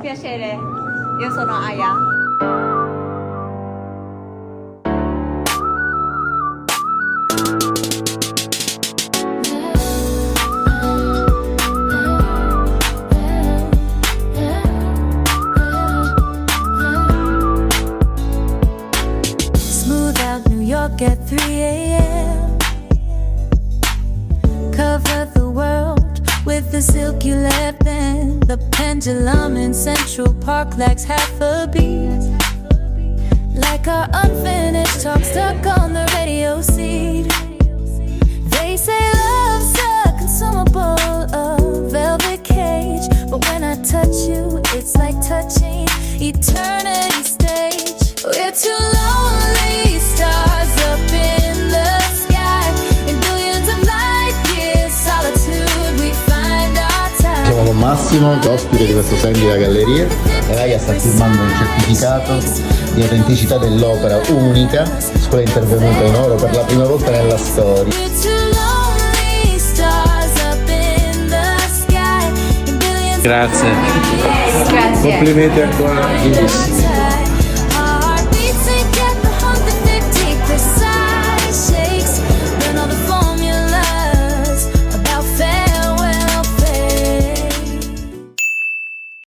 piacere, io sono Aya. Smooth out New York at 3 a.m. Cover the world with the silky left band. The pendulum in Central Park lacks half a beat. Like our unfinished talk stuck on the radio seat. They say love's a consumable, a velvet cage. But when I touch you, it's like touching eternity stage. We're two lonely stars up in the sky. In billions of light years, solitude, we find our time. Siamo con Massimo, che è ospite di questo splendida galleria, e Aya sta firmando un certificato di autenticità dell'opera unica, su cui è intervenuta in oro per la prima volta nella storia. We're two lonely stars up in the sky. In billions Grazie. Grazie. Complimenti ancora. of light.